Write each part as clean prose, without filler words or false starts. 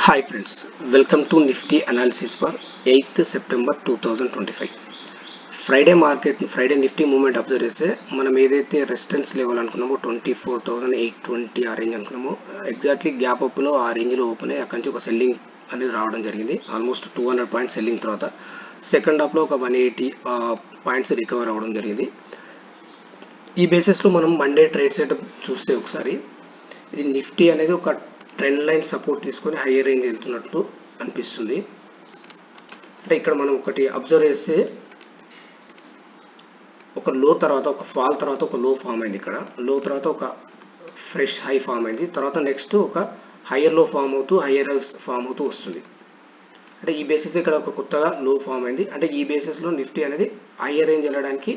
Hi friends, welcome to Nifty analysis for 8th September 2025. Friday Nifty movement observe చేస్తే మనం ఏదైతే resistance level అనుకున్నామో 24,820 ఆ రేంజ్ అనుకున్నామో ఎగ్జాక్ట్లీ గ్యాప్ అప్ లో ఆ రేంజ్ లో ఓపెన్ అయ్యి అక్కడి నుంచి ఒక సెల్లింగ్ అనేది రావడం జరిగింది. ఆల్మోస్ట్ 200 పాయింట్స్ సెల్లింగ్ తర్వాత సెకండ్ హాఫ్ లో ఒక 180 పాయింట్స్ రికవర్ అవ్వడం జరిగింది. ఈ బేసిస్ లో మనం మండే ట్రేడ్ సెటప్ చూస్తే ఒకసారి ఇది నిఫ్టీ అనేది ఒక ట్రెండ్ లైన్ సపోర్ట్ తీసుకొని హైయర్ రేంజ్ వెళ్తున్నట్లు అనిపిస్తుంది. అంటే ఇక్కడ మనం ఒకటి అబ్జర్వ్ చేస్తే ఒక లో తర్వాత ఒక ఫాల్ తర్వాత ఒక లో ఫామ్ అయింది. ఇక్కడ లో తర్వాత ఒక ఫ్రెష్ హై ఫామ్ అయింది. తర్వాత నెక్స్ట్ ఒక హైయర్ లో ఫామ్ అవుతూ వస్తుంది. అంటే ఈ బేసిస్ ఇక్కడ ఒక కొత్తగా లో ఫామ్ అయింది. అంటే ఈ బేసిస్ లో నిఫ్టీ అనేది హైయర్ రేంజ్ వెళ్ళడానికి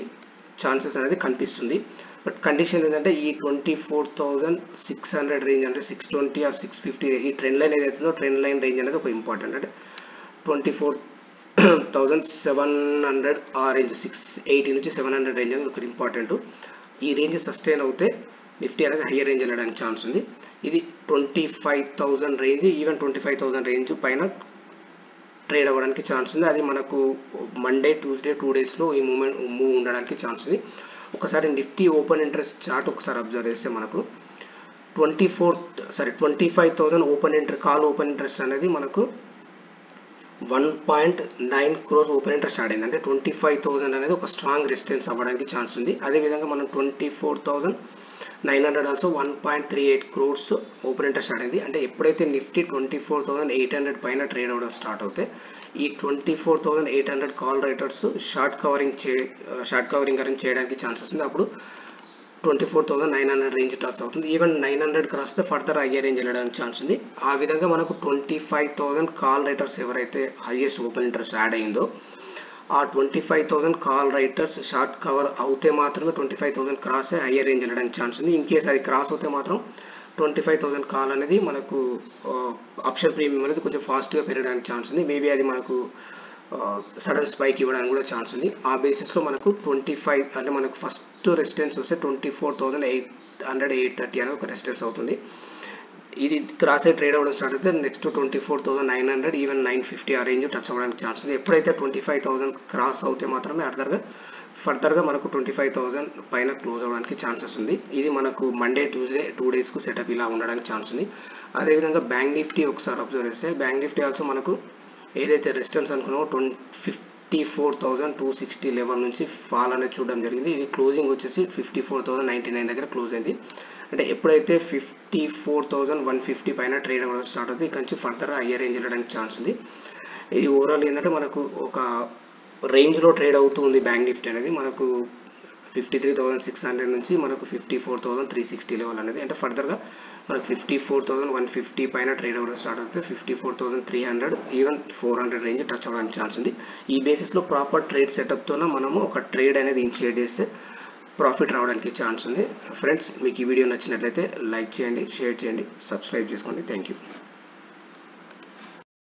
ఛాన్సెస్ అనేది కనిపిస్తుంది. బట్ కండిషన్ ఏంటంటే ఈ 24,600 రేంజ్ అంటే 620 ఆర్ 650 ఈ ట్రెండ్ లైన్ ఏదైతుందో ట్రెండ్ లైన్ రేంజ్ అనేది ఒక ఇంపార్టెంట్. అంటే 24,700 ఆ రేంజ్ 680 నుంచి 700 రేంజ్ అనేది ఒక ఇంపార్టెంట్. ఈ రేంజ్ సస్టైన్ అవుతే నిఫ్టీ అనేది హైయర్ రేంజ్ వెళ్ళడానికి ఛాన్స్ ఉంది. ఇది 25,000 రేంజ్ ఈవెన్ 25,000 రేంజ్ పైన ట్రేడ్ అవ్వడానికి ఛాన్స్ ఉంది. అది మనకు మండే ట్యూస్డే 2 డేస్లో ఈ మూవ్ ఉండడానికి ఛాన్స్ ఉంది. ఒకసారి నిఫ్టీ ఓపెన్ ఇంట్రెస్ట్ చార్ట్ ఒకసారి అబ్జర్వ్ చేస్తే మనకు 25,000 ఓపెన్ ఇంట్రెస్ట్ అనేది మనకు 1.9 crores ఓపెన్ ఇంట్రెస్ట్ స్టార్ట్ అయింది. అంటే 25,000 అనేది ఒక స్ట్రాంగ్ రెసిస్టెన్స్ అవ్వడానికి ఛాన్స్ ఉంది. అదేవిధంగా మనం 24,900 also 1.38 crores open interest start అయింది. అంటే ఎప్పుడైతే నిఫ్టీ 24,800 పైన ట్రేడ్ అవ్వడం స్టార్ట్ అవుతే ఈ 24,800 call writers short covering arrange చేయడానికి ఛాన్సెస్ ఉంది. అప్పుడు 24,900 రేంజ్ టచ్ అవుతుంది. ఈవెన్ 900 క్రాస్ అయితే ఫర్దర్ హైయర్ రేంజ్ వెళ్ళడానికి ఛాన్స్ ఉంది. ఆ విధంగా మనకు 25,000 కాల్ రైటర్స్ ఎవరైతే హైయెస్ట్ ఓపెన్ ఇంట్రెస్ట్ యాడ్ అయిందో ఆ 25,000 కాల్ రైటర్స్ షార్ట్ కవర్ అవుతే మాత్రమే 25,000 క్రాస్ అయ్యి హైయర్ రేంజ్ వెళ్ళడానికి ఛాన్స్ ఉంది. ఇన్ కేస్ అది క్రాస్ అవుతే మాత్రం 25,000 కాల్ అనేది మనకు ఆప్షన్ ప్రీమియం అనేది కొంచెం ఫాస్ట్గా పెరగడానికి ఛాన్స్ ఉంది. మేబీ అది మనకు సడన్ స్పైక్ ఇవ్వడానికి కూడా ఛాన్స్ ఉంది. ఆ బేసిస్లో మనకు 25 అంటే మనకు ఫస్ట్ రెసిస్టెన్స్ వస్తే 24,800 830 అనేది ఒక రెసిస్టెన్స్ అవుతుంది. ఇది క్రాస్ అయ్యి ట్రేడ్ అవ్వడం స్టార్ట్ అయితే నెక్స్ట్ 24,900 ఈవెన్ 950 ఆ రేంజ్ టచ్ అవ్వడానికి ఛాన్స్ ఉంది. ఎప్పుడైతే 25,000 క్రాస్ అవుతే మాత్రమే ఫర్దర్గా మనకు 25,000 పైన క్లోజ్ అవ్వడానికి ఛాన్సెస్ ఉంది. ఇది మనకు మండే ట్యూస్డే 2 డేస్కు సెటప్ ఇలా ఉండడానికి ఛాన్స్ ఉంది. అదేవిధంగా బ్యాంక్ నిఫ్టీ ఒకసారి అబ్జర్వ్ చేస్తే బ్యాంక్ నిఫ్టీ ఆల్సో మనకు ఏదైతే రెసిస్టెన్స్ అనుకున్నామో 54,260 లెవెల్ నుంచి ఫాల్ అనేది చూడడం జరిగింది. ఇది క్లోజింగ్ వచ్చేసి 54,099 దగ్గర క్లోజ్ అయింది. అంటే ఎప్పుడైతే 54,150 పైన ట్రేడ్ అవ్వడం స్టార్ట్ అవుతుంది ఇక్కడ నుంచి ఫర్దర్ హైయర్ రేంజ్ వెళ్ళడానికి ఛాన్స్ ఉంది. ఇది ఓవరాల్ ఏంటంటే మనకు ఒక రేంజ్లో ట్రేడ్ అవుతుంది బ్యాంక్ నిఫ్టీ అనేది. మనకు 53,600 నుంచి మనకు 54,360 లెవెల్ అనేది అంటే ఫర్దర్గా మనకు 54,150 పైన ట్రేడ్ అవ్వడం స్టార్ట్ అవుతుంది. 54,300 ఈవెన్ 400 రేంజ్ టచ్ అవ్వడానికి ఛాన్స్ ఉంది. ఈ బేసిస్లో ప్రాపర్ ట్రేడ్ సెటప్తోనే మనము ఒక ట్రేడ్ అనేది ఇనిషియేట్ చేస్తే ప్రాఫిట్ రావడానికి ఛాన్స్ ఉంది. ఫ్రెండ్స్ మీకు ఈ వీడియో నచ్చినట్లయితే లైక్ చేయండి, షేర్ చేయండి, సబ్స్క్రైబ్ చేసుకోండి. Thank you.